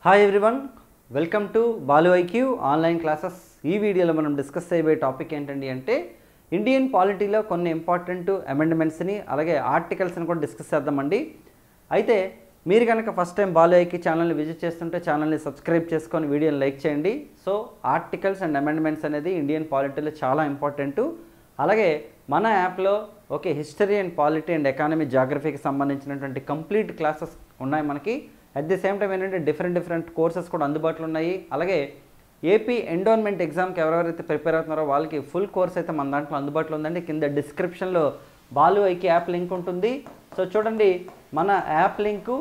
Hi everyone, welcome to Balu IQ online classes. ఈ వీడియోలో మనం డిస్కస్ చేయబోయే టాపిక్ ఏంటండి అంటే ఇండియన్ పాలిటీలో కొన్ని ఇంపార్టెంట్ అమెండ్మెంట్స్ని అలాగే ఆర్టికల్స్ని కూడా డిస్కస్ చేద్దామండి. అయితే మీరు కనుక ఫస్ట్ టైం బాలు ఐక్యూ ఛానల్ని విజిట్ చేస్తుంటే ఛానల్ని సబ్స్క్రైబ్ చేసుకొని వీడియోని లైక్ చేయండి. సో ఆర్టికల్స్ అండ్ అమెండ్మెంట్స్ అనేది ఇండియన్ పాలిటీలో చాలా ఇంపార్టెంట్. అలాగే మన యాప్లో history and polity and economy జాగ్రఫీకి సంబంధించినటువంటి కంప్లీట్ క్లాసెస్ ఉన్నాయి మనకి. అట్ ది సేమ్ టైం ఏంటంటే డిఫరెంట్ కోర్సెస్ కూడా అందుబాటులో ఉన్నాయి. అలాగే ఏపీ ఎండోన్మెంట్ ఎగ్జామ్కి ఎవరెవరైతే ప్రిపేర్ అవుతున్నారో వాళ్ళకి ఫుల్ కోర్స్ అయితే మన దాంట్లో అందుబాటులో ఉందండి. కింద డిస్క్రిప్షన్లో బాలు ఐక్యూ యాప్ లింక్ ఉంటుంది. సో చూడండి, మన యాప్ లింకు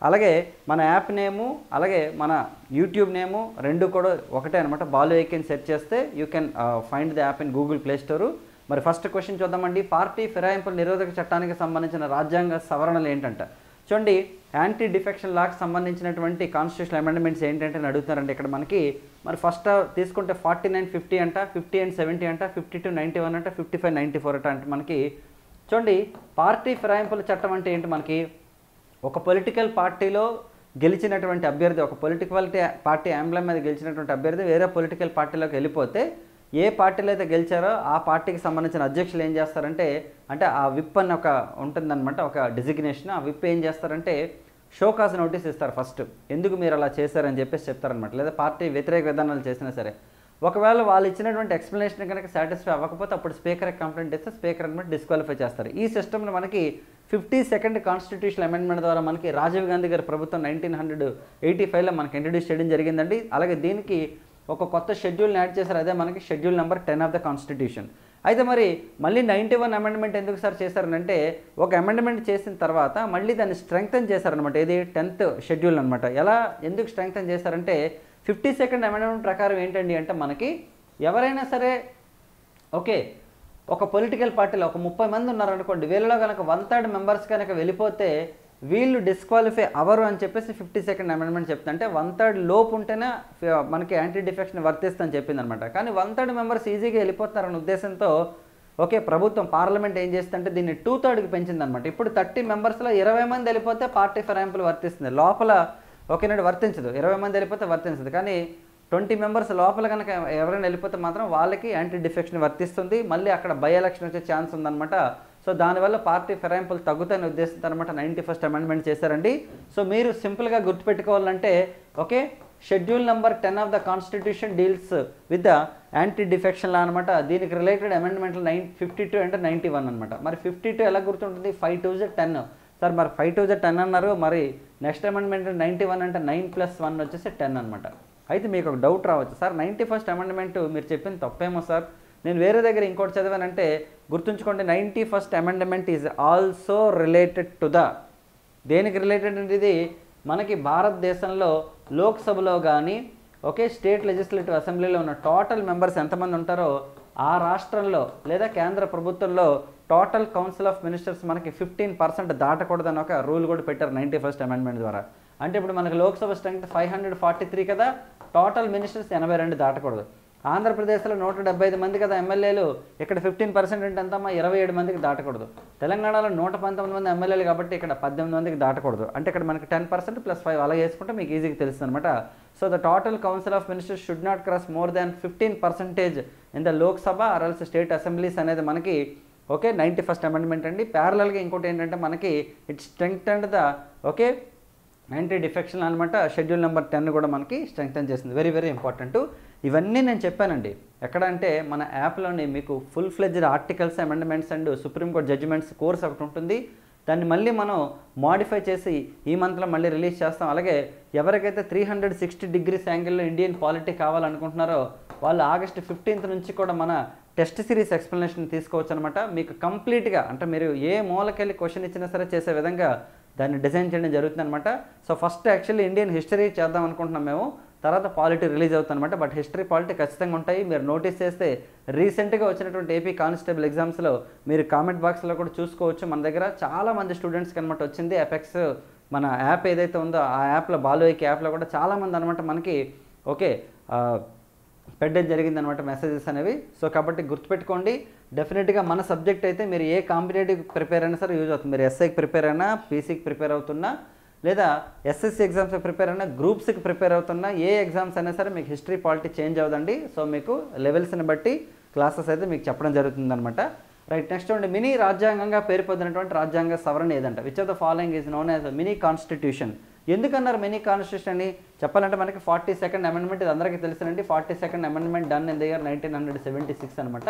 అలాగే మన యాప్ నేము అలాగే మన యూట్యూబ్ నేము రెండు కూడా ఒకటే అనమాట. బాలు ఐక్యూని సెర్చ్ చేస్తే you can find the app in Google play store. మరి ఫస్ట్ క్వశ్చన్ చూద్దామండి. పార్టీ ఫిరాయింపుల నిరోధక చట్టానికి సంబంధించిన రాజ్యాంగ సవరణలు ఏంటంట. చూడండి, యాంటీ డిఫెక్షన్ లాకి సంబంధించినటువంటి కాన్స్టిట్యూషన్ అమెండ్మెంట్స్ ఏంటంటే అడుగుతున్నారండి ఇక్కడ మనకి. మరి ఫస్ట్ తీసుకుంటే 49-50 అంట, 50 and 70 అంట, 52-91 అంట, 55-94 అంటే మనకి చూడండి పార్టీ ఫిరాయింపుల చట్టం అంటే ఏంటి మనకి, ఒక పొలిటికల్ పార్టీలో గెలిచినటువంటి అభ్యర్థి, ఒక పొలిటికల్ పార్టీ ఎంబ్లెమ్ మీద గెలిచినటువంటి అభ్యర్థి వేరే పొలిటికల్ పార్టీలోకి వెళ్ళిపోతే ఏ పార్టీలో అయితే గెలిచారో ఆ పార్టీకి సంబంధించిన అధ్యక్షులు ఏం చేస్తారంటే, అంటే ఆ విప్ అని ఒక ఉంటుందన్నమాట, ఒక డిజిగ్నేషన్. ఆ విప్ ఏం చేస్తారంటే షోకాజ్ నోటీస్ ఇస్తారు ఫస్ట్, ఎందుకు మీరు అలా చేశారని చెప్పేసి చెప్తారనమాట. లేదా పార్టీ వ్యతిరేక విధానాలు చేసినా సరే ఒకవేళ వాళ్ళు ఇచ్చినటువంటి ఎక్స్ప్లెనేషన్ కనుక సాటిస్ఫై అవ్వకపోతే అప్పుడు స్పీకర్కి కంప్లైంట్ ఇస్తే స్పీకర్ అనమాట డిస్క్వాలిఫై చేస్తారు. ఈ సిస్టమ్ని మనకి 52nd కాన్స్టిట్యూషన్ అమెండ్మెంట్ ద్వారా మనకి రాజీవ్ గాంధీ గారి ప్రభుత్వం 1985లో మనకి ఇంట్రడ్యూస్ చేయడం జరిగిందండి. అలాగే దీనికి ఒక కొత్త షెడ్యూల్ని యాడ్ చేశారు, అదే మనకి schedule number 10 of the constitution. అయితే మరి మళ్ళీ 91 అమెండ్మెంట్ ఎందుకు సార్ చేశారనంటే, ఒక అమెండ్మెంట్ చేసిన తర్వాత మళ్ళీ దాన్ని స్ట్రెంగ్తన్ చేశారనమాట. ఇది 10th షెడ్యూల్ అనమాట. ఎలా ఎందుకు స్ట్రెంగ్తన్ చేశారంటే 52nd అమెండ్మెంట్ ప్రకారం ఏంటండి అంటే మనకి ఎవరైనా సరే ఒక పొలిటికల్ పార్టీలో ఒక 30 మంది ఉన్నారనుకోండి, వీళ్ళలో కనుక 1/3 మెంబర్స్ కనుక వెళ్ళిపోతే వీళ్ళు డిస్క్వాలిఫై అవరు అని చెప్పేసి 52nd అమెండ్మెంట్ చెప్తుంది. అంటే 1/3 లోపు ఉంటేనే మనకి యాంటీ డిఫెక్షన్ వర్తిస్తుందని చెప్పింది అనమాట. కానీ 1/3 మెంబర్స్ ఈజీగా వెళ్ళిపోతారన్న ఉద్దేశంతో ప్రభుత్వం పార్లమెంట్ ఏం చేస్తుందంటే దీన్ని 2/3కి పెంచిందనమాట. ఇప్పుడు 30 మెంబర్స్లో 20 మంది వెళ్ళిపోతే పార్టీ ఫిరాయింపులు వర్తిస్తుంది, లోపల వర్తించదు. 20 మంది వెళ్ళిపోతే వర్తించదు. కానీ 20 మెంబర్స్ లోపల కనుక ఎవరైనా వెళ్ళిపోతే మాత్రం వాళ్ళకి యాంటీ డిఫెక్షన్ వర్తిస్తుంది. మళ్ళీ అక్కడ బై ఎలక్షన్ వచ్చే ఛాన్స్ ఉందన్నమాట. సో దానివల్ల పార్టీ ఫిరాయింపులు తగ్గుతాయని ఉద్దేశంతో అనమాట 91st అమెండ్మెంట్ చేశారండి. సో మీరు సింపుల్గా గుర్తుపెట్టుకోవాలంటే schedule number 10 of the constitution deals with the anti defection law అనమాట. దీనికి రిలేటెడ్ అమెండ్మెంట్లు 52 అంటే 91 అనమాట. మరి 52 ఎలా గుర్తుంటుంది, 5/10 సార్. మరి 5/10 అన్నారు, మరి నెక్స్ట్ అమెండ్మెంట్ 91 అంటే 9+1 వచ్చేసి 10 అనమాట. అయితే మీకు ఒక డౌట్ రావచ్చు, సార్ 91st అమెండ్మెంట్ మీరు చెప్పింది తప్పేమో సార్, నేను వేరే దగ్గర ఇంకోటి చదివానంటే. గుర్తుంచుకోండి, 91st amendment is also related to the, దేనికి రిలేటెడ్ అంటే ఇది మనకి భారతదేశంలో లోక్సభలో కానీ స్టేట్ లెజిస్లేటివ్ అసెంబ్లీలో ఉన్న టోటల్ మెంబర్స్ ఎంతమంది ఉంటారో ఆ రాష్ట్రంలో లేదా కేంద్ర ప్రభుత్వంలో టోటల్ కౌన్సిల్ ఆఫ్ మినిస్టర్స్ మనకి 15% దాటకూడదని ఒక రూల్ కూడా పెట్టారు 91st అమెండ్మెంట్ ద్వారా. అంటే ఇప్పుడు మనకి లోక్సభ స్ట్రెంగ్త్ 543 కదా, టోటల్ మినిస్టర్స్ 82 దాటకూడదు. ఆంధ్రప్రదేశ్లో 175 మంది కదా ఎమ్మెల్యేలు, ఇక్కడ 15% అంటే ఎంతమ్మా 27 మందికి దాటకూడదు. తెలంగాణలో 119 మంది ఎమ్మెల్యేలు కాబట్టి ఇక్కడ 18 మందికి దాటకూడదు. అంటే ఇక్కడ మనకి 10% + 5 అలా వేసుకుంటే మీకు ఈజీగా తెలుస్తుంది అనమాట. So the total council of ministers should not cross more than 15% in the Lok Sabha or else state assemblies అనేది మనకి 91st అమెండ్మెంట్ అండి. ప్యారలల్గా ఇంకోటి ఏంటంటే మనకి it strengthened the anti defection అనమాట. షెడ్యూల్ నెంబర్ 10 కూడా మనకి స్ట్రెంగ్తన్ చేసింది. Very very important. ఇవన్నీ నేను చెప్పానండి ఎక్కడ అంటే మన యాప్లోని మీకు full fledged articles amendments and supreme court judgments course ఒకటి ఉంటుంది. దాన్ని మళ్ళీ మనం మోడిఫై చేసి ఈ మంత్లో మళ్ళీ రిలీజ్ చేస్తాం. అలాగే ఎవరికైతే 360 degrees యాంగిల్లో ఇండియన్ పాలిటీ కావాలనుకుంటున్నారో వాళ్ళు August 15th నుంచి కూడా మన టెస్ట్ సిరీస్ ఎక్స్ప్లెనేషన్ తీసుకోవచ్చు అనమాట. మీకు కంప్లీట్గా అంటే మీరు ఏ మూలకెళ్ళి క్వశ్చన్ ఇచ్చినా సరే చేసే విధంగా దాన్ని డిజైన్ చేయడం జరుగుతుంది అనమాట. So first actually Indian history చేద్దాం అనుకుంటున్నాం మేము, తర్వాత పాలిటీ రిలీజ్ అవుతుంది అనమాట. బట్ హిస్టరీ పాలిటీ ఖచ్చితంగా ఉంటాయి. మీరు నోటీస్ చేస్తే రీసెంట్గా వచ్చినటువంటి ఏపీ కానిస్టేబుల్ ఎగ్జామ్స్లో మీరు కామెంట్ బాక్స్లో కూడా చూసుకోవచ్చు. మన దగ్గర చాలామంది స్టూడెంట్స్కి అనమాట వచ్చింది. అపెక్స్ మన యాప్ ఏదైతే ఉందో ఆ యాప్లో బాలు ఐక్యూ యాప్లో కూడా చాలామంది అనమాట మనకి పెట్టడం జరిగిందనమాట మెసేజెస్ అనేవి. సో కాబట్టి గుర్తుపెట్టుకోండి, డెఫినెట్గా మన సబ్జెక్ట్ అయితే మీరు ఏ కాంపిటేటివ్ ప్రిపేర్ అయినా సరే యూజ్ అవుతుంది. మీరు ఎస్ఐకి ప్రిపేర్ అయినా, పీసీకి ప్రిపేర్ అవుతున్నా, లేదా ఎస్ఎస్సి ఎగ్జామ్స్కి ప్రిపేర్ అయినా, గ్రూప్స్కి ప్రిపేర్ అవుతున్నా, ఏ ఎగ్జామ్స్ అయినా సరే మీకు హిస్టరీ పాలిటీ చేంజ్ అవ్వదండి. సో మీకు లెవెల్స్ని బట్టి క్లాసెస్ అయితే మీకు చెప్పడం జరుగుతుందన్నమాట. రైట్, నెక్స్ట్ అండి, మినీ రాజ్యాంగంగా పేరు పొందినటువంటి రాజ్యాంగ సవరణ ఏదంట? Which of the following is known as mini constitution. ఎందుకన్నారు మినీ కాన్స్టిట్యూషన్ అని? చెప్పాలంటే మనకి 42nd అమెండ్మెంట్, ఇది అందరికీ తెలిసినండి. 42nd amendment done in the year 1976 అనమాట.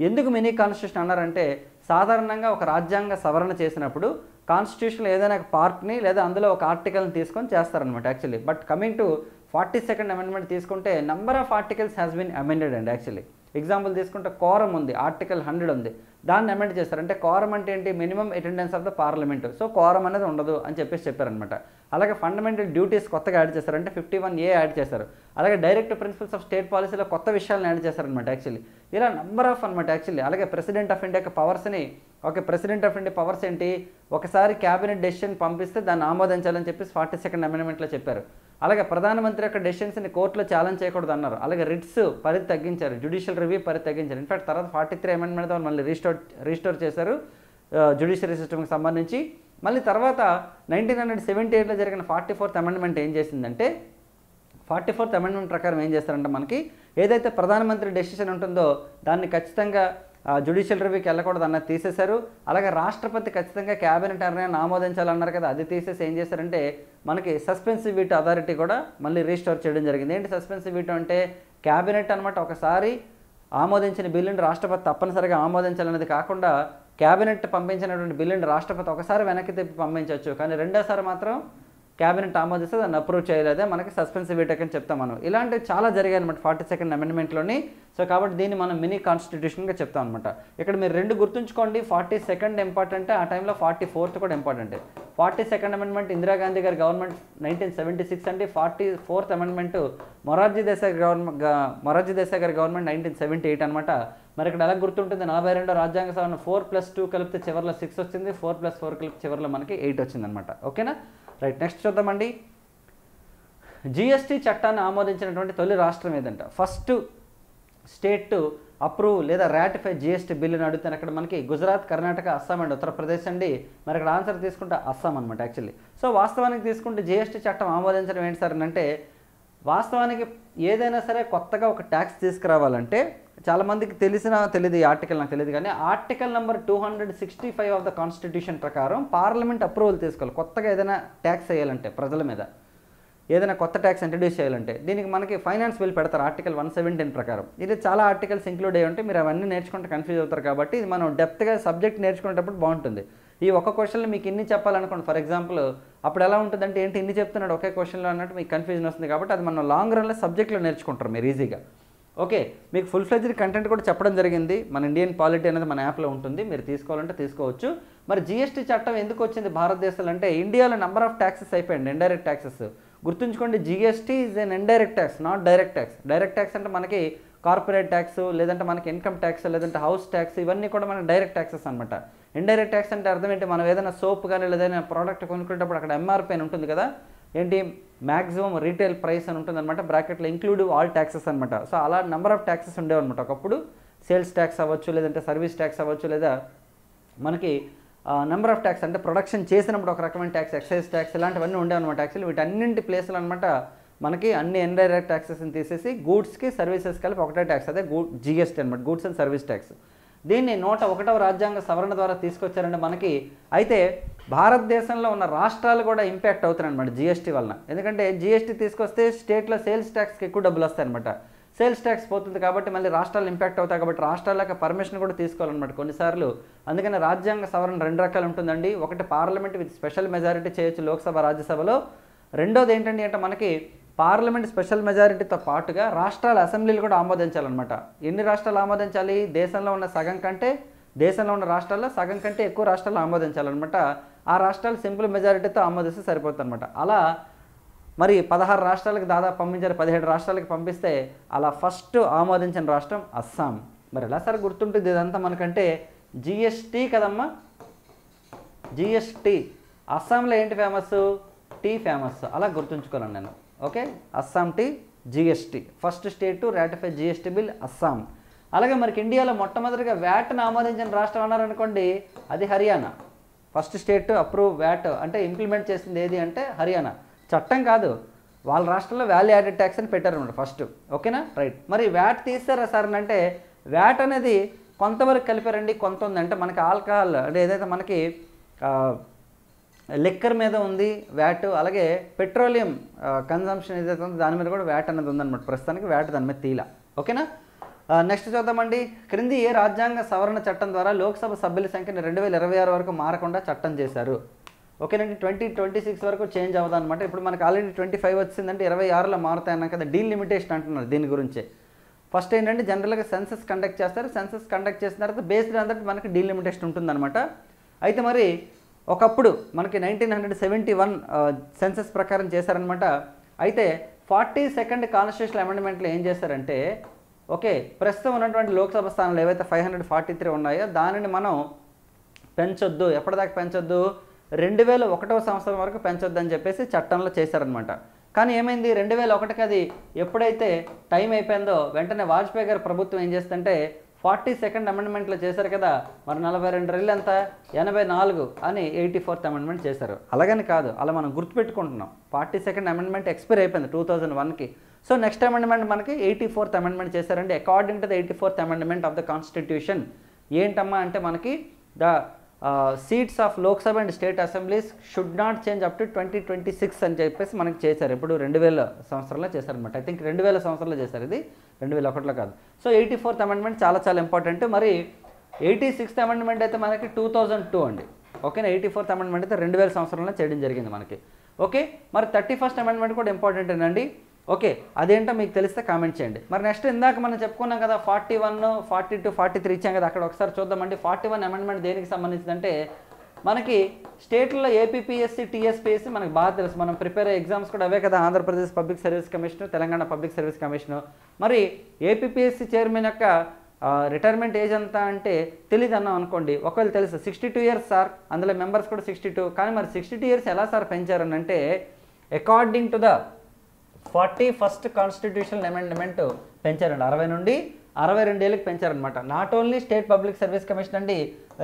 ఎందుకు మినీ కాన్స్టిట్యూషన్ అన్నారంటే, సాధారణంగా ఒక రాజ్యాంగ సవరణ చేసినప్పుడు కాన్స్టిట్యూషన్లో ఏదైనా ఒక పార్ట్ని లేదా అందులో ఒక ఆర్టికల్ని తీసుకొని చేస్తారనమాట actually. But coming to 42nd amendment తీసుకుంటే number of articles has been amended అండి యాక్చువల్లీ. ఎగ్జాంపుల్ తీసుకుంటే కోరం ఉంది, ఆర్టికల్ 100 ఉంది, దాన్ని అమెండ్ చేస్తారు. అంటే కోరం అంటే ఏంటి? Minimum attendance of the parliament. So quorum అనేది ఉండదు అని చెప్పారనమాట. అలాగే ఫండమెంటల్ డ్యూటీస్ కొత్తగా యాడ్ చేశారు, అంటే 51A యాడ్ చేశారు. అలాగే డైరెక్ట్ ప్రిన్సిపల్స్ ఆఫ్ స్టేట్ పాలసీలో కొత్త విషయాలను యాడ్ చేశారనమాట యాక్చువల్లీ. ఇలా నెంబర్ ఆఫ్ అనమాట యాక్చువల్లీ. అలాగే ప్రెసిడెంట్ ఆఫ్ ఇండియాకి పవర్స్ని, okay, president of India powers ఏంటి? ఒకసారి క్యాబినెట్ డెసిషన్ పంపిస్తే దాన్ని ఆమోదించాలని చెప్పేసి 42nd అమెండ్మెంట్లో చెప్పారు. అలాగే ప్రధానమంత్రి యొక్క డెసిషన్స్ని కోర్టులో ఛాలెంజ్ చేయకూడదు అన్నారు. అలాగే రిట్స్ పరిధి తగ్గించారు, జ్యుడిషియల్ రివ్యూ పరిధి తగ్గించారు. ఇన్ఫాక్ట్ తర్వాత 43 అమెండ్మెంట్ మళ్ళీ రీస్టోర్ చేశారు జ్యుడిషియరీ సిస్టమ్కి సంబంధించి. మళ్ళీ తర్వాత 1978లో జరిగిన 44th అమెండ్మెంట్ ఏం చేసిందంటే, 44th అమెండ్మెంట్ ప్రకారం ఏం చేస్తారంటే, మనకి ఏదైతే ప్రధానమంత్రి డెసిషన్ ఉంటుందో దాన్ని ఖచ్చితంగా జ్యుడిషియల్ రివ్యూకి వెళ్ళకూడదు అన్నది తీసేశారు. అలాగే రాష్ట్రపతి ఖచ్చితంగా క్యాబినెట్ నిర్ణయాన్ని ఆమోదించాలన్నారు కదా, అది తీసేసి ఏం చేశారంటే మనకి సస్పెన్సివ్ వీటో అథారిటీ కూడా మళ్ళీ రీస్టోర్ చేయడం జరిగింది. ఏంటి సస్పెన్సివ్ వీటో అంటే? క్యాబినెట్ అనమాట ఒకసారి ఆమోదించిన బిల్లుని రాష్ట్రపతి తప్పనిసరిగా ఆమోదించాలనేది కాకుండా, క్యాబినెట్ పంపించినటువంటి బిల్లుని రాష్ట్రపతి ఒకసారి వెనక్కి తిప్పి పంపించవచ్చు, కానీ రెండోసారి మాత్రం క్యాబినెట్ ఆమోదిస్తే దాన్ని అప్రూవ్ చేయలేదే మనకి సస్పెన్సివ్ వీటో అని చెప్తాం మనం. ఇలాంటివి చాలా జరిగాయి అనమాట 42nd అమెండ్మెంట్లోని. సో కాబట్టి దీన్ని మనం మినీ కాన్స్టిట్యూషన్గా చెప్తాం అనమాట. ఇక్కడ మీరు రెండు గుర్తుంచుకోండి, 42nd ఇంపార్టెంట్, ఆ టైంలో 44th కూడా ఇంపార్టెంట్. 42nd అమెండ్మెంట్ ఇందిరాగాంధీ గారి గవర్నమెంట్ 1976 అంటే, 44th అమెండ్మెంట్ మొరార్జీ దేశాయ్ గారి గవర్నమెంట్ 1978 అనమాట. మరి ఇక్కడ ఎలా గుర్తుంటుంది? 42వ రాజ్యాంగ సవరణ 4+2 కలిపితే చివరిలో 6 వచ్చింది, 4+4 కలిపితే చివరిలో మనకి 8 వచ్చింది అనమాట. ఓకేనా? రైట్, నెక్స్ట్ చూద్దామండి. జిఎస్టీ చట్టాన్ని ఆమోదించినటువంటి తొలి రాష్ట్రం ఏదంట? ఫస్ట్ స్టేట్ అప్రూవ్ లేదా రాటిఫై జిఎస్టీ బిల్లుని అడుగుతాను. అక్కడ మనకి గుజరాత్, కర్ణాటక, అస్సాం అండ్ ఉత్తరప్రదేశ్ అండి. మరి ఇక్కడ ఆన్సర్ తీసుకుంటే అస్సాం అనమాట యాక్చువల్లీ. సో వాస్తవానికి తీసుకుంటే జిఎస్టీ చట్టం ఆమోదించడం ఏంటి సార్ అంటే, వాస్తవానికి ఏదైనా సరే కొత్తగా ఒక ట్యాక్స్ తీసుకురావాలంటే, చాలామందికి తెలియదు ఈ ఆర్టికల్, నాకు తెలియదు, కానీ article number 265 of the constitution ప్రకారం పార్లమెంట్ అప్రూవల్ తీసుకోవాలి. కొత్తగా ఏదైనా ట్యాక్స్ వేయాలంటే, ప్రజల మీద ఏదైనా కొత్త ట్యాక్స్ ఇంట్రడ్యూస్ చేయాలంటే, దీనికి మనకి ఫైనాన్స్ బిల్ పెడతారు ఆర్టికల్ 117 ప్రకారం. ఇది చాలా ఆర్టికల్స్ ఇంక్లూడ్ అయ్యి ఉంటే మీరు అవన్నీ నేర్చుకుంటే కన్ఫ్యూజ్ అవుతారు. కాబట్టి ఇది మనం డెప్త్గా సబ్జెక్ట్ నేర్చుకునేటప్పుడు బాగుంటుంది. ఈ ఒక్క క్వశ్చన్లో మీకు ఇన్ని చెప్పాలనుకోండి ఫర్ ఎగ్జాంపుల్, అప్పుడు ఎలా ఉంటుందంటే ఏంటి ఇన్ని చెప్తున్నాడు ఒకే క్వశ్చన్లో అన్నట్టు మీకు కన్ఫ్యూజన్ వస్తుంది. కాబట్టి అది మనం లాంగ్ రన్లో సబ్జెక్ట్లో నేర్చుకుంటారు మీరు ఈజీగా. ఓకే, మీకు ఫుల్ ఫ్లెడ్జ్డ్ కంటెంట్ కూడా చెప్పడం జరిగింది. మన ఇండియన్ పాలిటీ అనేది మన యాప్లో ఉంటుంది, మీరు తీసుకోవాలంటే తీసుకోవచ్చు. మరి జిఎస్టీ చట్టం ఎందుకు వచ్చింది భారతదేశంలో అంటే, ఇండియాలో నెంబర్ ఆఫ్ ట్యాక్సెస్ అయిపోయింది, ఇండైరెక్ట్ ట్యాక్సెస్. గుర్తుంచుకోండి, GST is an indirect tax, not direct tax. Direct tax అంటే మనకి కార్పొరేట్ ట్యాక్స్, లేదంటే మనకి ఇన్కమ్ ట్యాక్స్, లేదంటే హౌస్ ట్యాక్స్, ఇవన్నీ కూడా మనకి డైరెక్ట్ ట్యాక్సెస్ అనమాట. ఇండైరెక్ట్ ట్యాక్స్ అంటే అర్థం ఏంటి? మనం ఏదైనా సోప్ కానీ ఏదైనా ప్రోడక్ట్ కొనుక్కునేటప్పుడు అక్కడ ఎంఆర్పీ అని ఉంటుంది కదా, ఏంటి మ్యాక్సిమం రీటైల్ ప్రైస్ అని ఉంటుంది అనమాట, బ్రాకెట్లో ఇంక్లూడ్ ఆల్ ట్యాక్సెస్ అనమాట. సో అలా నెంబర్ ఆఫ్ ట్యాక్సెస్ ఉండేవన్నమాట ఒకప్పుడు. సేల్స్ ట్యాక్స్ అవ్వచ్చు, లేదంటే సర్వీస్ ట్యాక్స్ అవ్వచ్చు, లేదా మనకి నెంబర్ ఆఫ్ ట్యాక్స్ అంటే ప్రొడక్షన్ చేసినప్పుడు ఒక రకమైన ట్యాక్స్, ఎక్సైజ్ ట్యాక్స్, ఇలాంటివన్నీ ఉండేవన్నమాట. యాక్చువల్లీ వీటన్నింటి ప్లేస్లు అనమాట మనకి అన్ని ఇండైరెక్ట్ ట్యాక్సెస్ని తీసేసి గూడ్స్కి సర్వీసెస్ కలిపి ఒకటే ట్యాక్స్, అదే జిఎస్టీ అనమాట, గూడ్స్ అండ్ సర్వీస్ ట్యాక్స్. దీన్ని 101వ రాజ్యాంగ సవరణ ద్వారా తీసుకొచ్చారంటే మనకి. అయితే భారతదేశంలో ఉన్న రాష్ట్రాలు కూడా ఇంపాక్ట్ అవుతున్నాయి అనమాట జిఎస్టీ వలన. ఎందుకంటే జిఎస్టీ తీసుకొస్తే స్టేట్లో సేల్స్ ట్యాక్స్కి ఎక్కువ డబ్బులు వస్తాయి అనమాట. సేల్స్ ట్యాక్స్ పోతుంది కాబట్టి మళ్ళీ రాష్ట్రాలు ఇంపాక్ట్ అవుతాయి. కాబట్టి రాష్ట్రాలకు పర్మిషన్ కూడా తీసుకోవాలన్నమాట కొన్నిసార్లు. అందుకని రాజ్యాంగ సవరణ 2 రకాలు ఉంటుందండి. ఒకటి పార్లమెంట్ విత్ స్పెషల్ మెజారిటీ చేయొచ్చు లోక్సభ, రాజ్యసభలో. రెండోది ఏంటంటే అంటే మనకి పార్లమెంట్ స్పెషల్ మెజారిటీతో పాటుగా రాష్ట్రాల అసెంబ్లీలు కూడా ఆమోదించాలన్నమాట. ఎన్ని రాష్ట్రాలు ఆమోదించాలి? దేశంలో ఉన్న రాష్ట్రాల్లో సగం కంటే ఎక్కువ రాష్ట్రాలు ఆమోదించాలన్నమాట. ఆ రాష్ట్రాలు సింపుల్ మెజారిటీతో ఆమోదిస్తే సరిపోతుంది అనమాట. అలా మరి 16 రాష్ట్రాలకు దాదాపు పంపించారు, 17 రాష్ట్రాలకు పంపిస్తే అలా ఫస్ట్ ఆమోదించిన రాష్ట్రం అస్సాం. మరి ఎలా సార్ గుర్తుంటుంది ఇదంతా మనకంటే? జిఎస్టీ కదమ్మా, జిఎస్టీ. అస్సాంలో ఏంటి ఫేమస్? Tea famous. అలా గుర్తుంచుకోవాలండి నేను. Okay, Assam tea, GST. First state to ratify GST bill Assam. అలాగే మనకి ఇండియాలో మొట్టమొదటిగా వ్యాట్ను ఆమోదించిన రాష్ట్రం అన్నారనుకోండి, అది Haryana. First state approve VAT అంటే ఇంప్లిమెంట్ చేసింది ఏది అంటే హర్యానా. చట్టం కాదు, వాళ్ళ రాష్ట్రంలో వాల్యూ యాడెడ్ ట్యాక్స్ అని పెట్టారన్నమాట ఫస్ట్. ఓకేనా, రైట్. మరి వ్యాట్ తీస్తారా సార్ అని అంటే వ్యాట్ అనేది కొంతవరకు కలిపారండి, కొంత ఉంది. అంటే మనకి ఆల్కహాల్ అంటే ఏదైతే మనకి లిక్కర్ మీద ఉంది వ్యాట్, అలాగే పెట్రోలియం కన్జంప్షన్ ఏదైతే ఉందో దాని మీద కూడా వ్యాట్ అనేది ఉందన్నమాట. ప్రస్తుతానికి వ్యాట్ దాని మీద తీలా. ఓకేనా, నెక్స్ట్ చూద్దామండి. క్రింది ఏ రాజ్యాంగ సవరణ చట్టం ద్వారా లోక్సభ సభ్యుల సంఖ్యను 2026 వరకు మారకుండా చట్టం చేశారు? ఓకేనండి, 2026 వరకు చేంజ్ అవ్వదు అనమాట. ఇప్పుడు మనకి ఆల్రెడీ 25 వచ్చిందంటే 26లో మారుతాయి అన్నాం కదా, డీలిమిటేషన్ అంటున్నారు దీని గురించే. ఫస్ట్ ఏంటంటే జనరల్గా సెన్సస్ కండక్ట్ చేస్తారు, సెన్సస్ కండక్ట్ చేసిన తర్వాత బేస్డ్ అందరికి మనకి డీలిమిటేషన్ ఉంటుందన్నమాట. అయితే మరి ఒకప్పుడు మనకి 1971 సెన్సస్ ప్రకారం చేశారనమాట. అయితే 42nd కాన్స్టిట్యూషనల్ అమెండ్మెంట్లో ఏం చేశారంటే, ఓకే, ప్రస్తుతం ఉన్నటువంటి లోక్సభ స్థానాలు ఏవైతే 543 ఉన్నాయో దానిని మనం పెంచొద్దు, ఎప్పటిదాకా పెంచొద్దు, 2001వ సంవత్సరం వరకు పెంచొద్దు అని చెప్పేసి చట్టంలో చేశారనమాట. కానీ ఏమైంది, 2001కి అది ఎప్పుడైతే టైం అయిపోయిందో వెంటనే వాజ్పేయి గారి ప్రభుత్వం ఏం చేస్తుందంటే 42nd అమెండ్మెంట్లో చేశారు కదా, మరి 42 రెళ్ళు ఎంత 84 అని 84th అమెండ్మెంట్ చేశారు. అలాగని కాదు, అలా మనం గుర్తుపెట్టుకుంటున్నాం. 42nd అమెండ్మెంట్ ఎక్స్పైర్ అయిపోయింది 2001కి. సో నెక్స్ట్ అమెండ్మెంట్ మనకి 84th అమెండ్మెంట్ చేశారండి. According to the 84th amendment of the constitution ఏంటమ్మా అంటే మనకి the seats of Lok Sabha and state assemblies should not change up to 2026 అని చెప్పేసి మనకి చేశారు. ఇప్పుడు 2000 సంవత్సరంలో చేశారనమాట. ఐ థింక్ 2000 సంవత్సరంలో చేశారు, ఇది 2001లో కాదు. సో 84th అమెండ్మెంట్ చాలా చాలా ఇంపార్టెంట్. మరి 86th అమెండ్మెంట్ అయితే మనకి 2002 అండి. ఓకేనా, 84th అమెండ్మెంట్ అయితే 2000 సంవత్సరంలో చేయడం జరిగింది మనకి. ఓకే, మరి 31st అమెండ్మెంట్ కూడా ఇంపార్టెంట్ అండి. ఓకే, అదేంటో మీకు తెలిస్తే కామెంట్ చేయండి. మరి నెక్స్ట్ ఇందాక మనం చెప్పుకున్నాం కదా 41, 42, 43 ఇచ్చాం కదా, అక్కడ ఒకసారి చూద్దామండి. 41 అమెండ్మెంట్ దేనికి సంబంధించిందంటే మనకి స్టేట్లో ఏపీపీఎస్సీ, టీఎస్పీఎస్సీ మనకు బాగా తెలుసు, మనం ప్రిపేర్ అయ్యే ఎగ్జామ్స్ కూడా అవే కదా, Andhra Pradesh public service commission, Telangana public service commission. మరి ఏపీపీఎస్సీ చైర్మన్ యొక్క రిటైర్మెంట్ ఏజ్ ఎంత అంటే తెలియదు అన్నాం అనుకోండి. ఒకవేళ తెలుసు 62 ఇయర్స్ సార్, అందులో మెంబర్స్ కూడా 62. కానీ మరి 62 ఇయర్స్ ఎలా సార్ పెంచారని అంటే according to the 41st constitutional amendment పెంచారండి. 60 నుండి 62 ఏళ్ళకి పెంచారనమాట. Not only state public service commission అండి,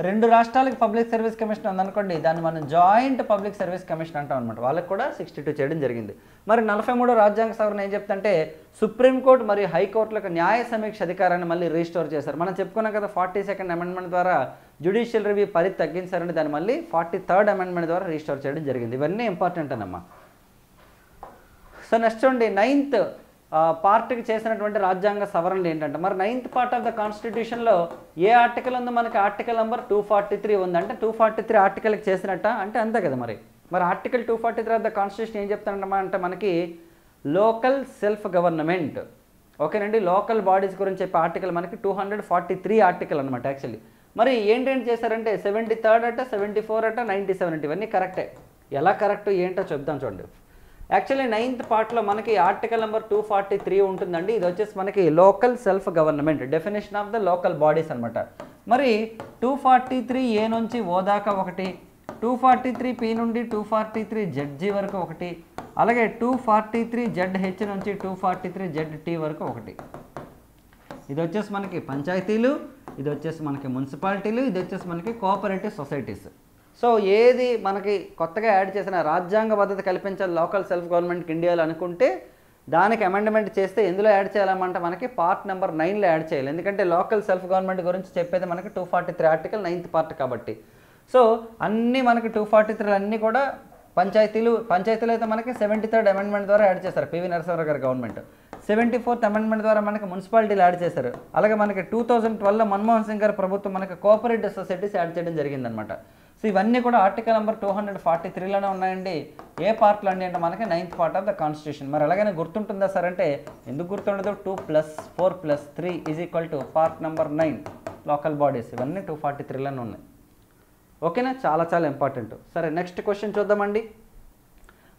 2 రాష్ట్రాలకు పబ్లిక్ సర్వీస్ కమిషన్ ఉందనుకోండి, దాన్ని మనం జాయింట్ పబ్లిక్ సర్వీస్ కమిషన్ అంటాం అనమాట. వాళ్ళకి కూడా 62 చేయడం జరిగింది. మరి 43వ రాజ్యాంగ సవరణ ఏం చెప్తుంటే సుప్రీంకోర్టు మరియు హైకోర్టులకు న్యాయ సమీక్ష అధికారాన్ని మళ్ళీ రీస్టోర్ చేశారు. మనం చెప్పుకున్నాం కదా 42nd అమెండ్మెంట్ ద్వారా జ్యుడిషియల్ రివ్యూ పరిధి తగ్గించారండి, దాన్ని మళ్ళీ 43rd అమెండ్మెంట్ ద్వారా రీస్టోర్ చేయడం జరిగింది. ఇవన్నీ ఇంపార్టెంట్ అన్నమ్మా. సో నెక్స్ట్ చూడండి, 9th పార్ట్కి చేసినటువంటి రాజ్యాంగ సవరణలు ఏంటంటే, మరి 9th పార్ట్ ఆఫ్ ద కాన్స్టిట్యూషన్లో ఏ ఆర్టికల్ ఉందో మనకి ఆర్టికల్ నెంబర్ 243 ఉంది. అంటే 243 ఆర్టికల్కి చేసినట్ట అంటే అంతే కదా. మరి ఆర్టికల్ 243 ఆఫ్ ద కాన్స్టిట్యూషన్ ఏం చెప్తానమ్మా అంటే మనకి లోకల్ సెల్ఫ్ గవర్నమెంట్. ఓకేనండి, లోకల్ బాడీస్ గురించి చెప్పే ఆర్టికల్ మనకి 243 ఆర్టికల్ అనమాట యాక్చువల్లీ. మరి ఏంటేంటి చేశారంటే 73rd అట, 74 అట, 97 ఇవన్నీ కరెక్టే. ఎలా కరెక్ట్ ఏంటో చెప్తాం చూడండి. యాక్చువల్లీ 9th పార్ట్లో మనకి ఆర్టికల్ నెంబర్ 243 ఉంటుందండి. ఇది వచ్చేసి మనకి local self government, definition of the local bodies అనమాట. మరి 243A నుంచి ఓ దాకా ఒకటి, 243P నుండి 243ZG వరకు ఒకటి, అలాగే 243ZH నుంచి 243ZT వరకు ఒకటి. ఇది వచ్చేసి మనకి పంచాయతీలు, ఇది వచ్చేసి మనకి మున్సిపాలిటీలు, ఇది వచ్చేసి మనకి కోఆపరేటివ్ సొసైటీస్. సో ఏది మనకి కొత్తగా యాడ్ చేసిన రాజ్యాంగ భద్రత కల్పించాలి లోకల్ సెల్ఫ్ గవర్నమెంట్కి ఇండియాలో అనుకుంటే దానికి అమెండ్మెంట్ చేస్తే ఎందులో యాడ్ చేయాలన్నమాట మనకి పార్ట్ నెంబర్ 9లో యాడ్ చేయాలి. ఎందుకంటే లోకల్ సెల్ఫ్ గవర్నమెంట్ గురించి చెప్పేది మనకి 243 ఆర్టికల్ 9th పార్ట్ కాబట్టి. సో అన్నీ మనకి 243 అన్నీ కూడా పంచాయతీలు అయితే మనకి 73rd అమెండ్మెంట్ ద్వారా యాడ్ చేశారు పివి నరసింహారావు గారి గవర్నమెంట్. 74th అమెండ్మెంట్ ద్వారా మనకి మున్సిపాలిటీలు యాడ్ చేశారు. అలాగే మనకి 2012లో మన్మోహన్ సింగ్ గారి ప్రభుత్వం మనకి కోఆపరేటివ్ సొసైటీస్ యాడ్ చేయడం జరిగిందనమాట. సో ఇవన్నీ కూడా ఆర్టికల్ నెంబర్ 243లోనే ఉన్నాయండి. ఏ పార్ట్లో అండి అంటే మనకి 9th part of the constitution. మరి అలాగనే గుర్తుంటుందా సార్ అంటే ఎందుకు గుర్తుండదు, 2+4+3 = పార్ట్ నెంబర్ 9 లోకల్ బాడీస్. ఇవన్నీ 243లోనే ఉన్నాయి. ఓకేనా, చాలా చాలా ఇంపార్టెంట్. సరే నెక్స్ట్ క్వశ్చన్ చూద్దామండి.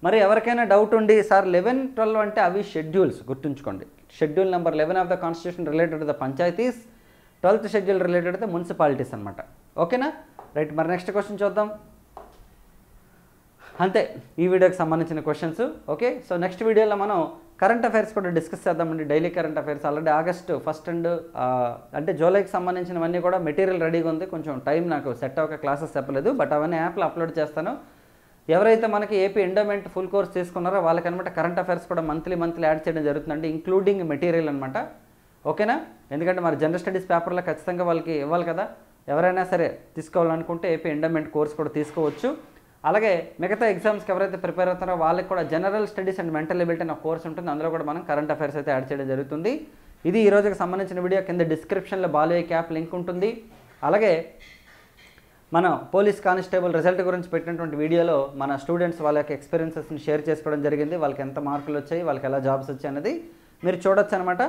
మరి ఎవరికైనా డౌట్ ఉండి సార్ 11, 12 అంటే అవి షెడ్యూల్స్ గుర్తుంచుకోండి. Schedule number 11 of the constitution related to the panchayats, 12th schedule related to the municipalities అనమాట. ఓకేనా, రైట్. మరి నెక్స్ట్ క్వశ్చన్ చూద్దాం. అంతే ఈ వీడియోకి సంబంధించిన క్వశ్చన్స్. ఓకే, సో నెక్స్ట్ వీడియోలో మనం కరెంట్ అఫైర్స్ కూడా డిస్కస్ చేద్దామండి. Daily current affairs already August 1 and అంటే జూలైకి సంబంధించినవన్నీ కూడా మెటీరియల్ రెడీగా ఉంది. కొంచెం టైం నాకు సెట్ అవ్వక క్లాసెస్ చెప్పలేదు, బట్ అవన్నీ యాప్లో అప్లోడ్ చేస్తాను. ఎవరైతే మనకి ఏపీ ఎండోమెంట్ ఫుల్ కోర్స్ తీసుకున్నారో వాళ్ళకనమాట కరెంట్ అఫైర్స్ కూడా మంత్లీ యాడ్ చేయడం జరుగుతుందండి, ఇంక్లూడింగ్ మెటీరియల్ అనమాట. ఓకేనా? ఎందుకంటే మరి జనరల్ స్టడీస్ పేపర్లో ఖచ్చితంగా వాళ్ళకి ఇవ్వాలి కదా. ఎవరైనా సరే తీసుకోవాలనుకుంటే ఏపీ ఎండోమెంట్ కోర్స్ కూడా తీసుకోవచ్చు. అలాగే మిగతా ఎగ్జామ్స్కి ఎవరైతే ప్రిపేర్ అవుతారో వాళ్ళకి కూడా general studies and mental ability అనే కోర్స్ ఉంటుంది. అందులో కూడా మనం కరెంట్ అఫైర్స్ అయితే యాడ్ చేయడం జరుగుతుంది. ఇది ఈ రోజుకి సంబంధించిన వీడియో. కింద డిస్క్రిప్షన్లో బాలు యాప్ లింక్ ఉంటుంది. అలాగే మన పోలీస్ కానిస్టేబుల్ రిజల్ట్ గురించి పెట్టినటువంటి వీడియోలో మన స్టూడెంట్స్ వాళ్ళ యొక్క ఎక్స్పీరియన్సెస్ని షేర్ చేసుకోవడం జరిగింది. వాళ్ళకి ఎంత మార్కులు వచ్చాయి, వాళ్ళకి ఎలా జాబ్స్ వచ్చాయి అనేది మీరు చూడొచ్చు అనమాట.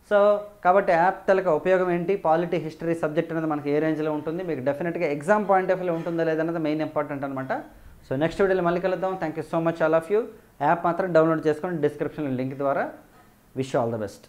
సో కాబట్టి యాప్ తలక ఉపయోగం ఏంటి, పాలిటీ హిస్టరీ సబ్జెక్ట్ అనేది మనకి ఏ రేంజ్లో ఉంటుంది, మీకు డెఫినెట్గా ఎగ్జామ్ పాయింట్ ఆఫ్ వ్యూ ఉంటుందా లేదన్నది మెయిన్ ఇంపార్టెంట్ అనమాట. సో నెక్స్ట్ వీడియోలో మళ్ళీ కలుద్దాం. Thank you so much all of you. App మాత్రం డౌన్లోడ్ చేసుకొని డిస్క్రిప్షన్లో లింక్ ద్వారా. Wish all the best.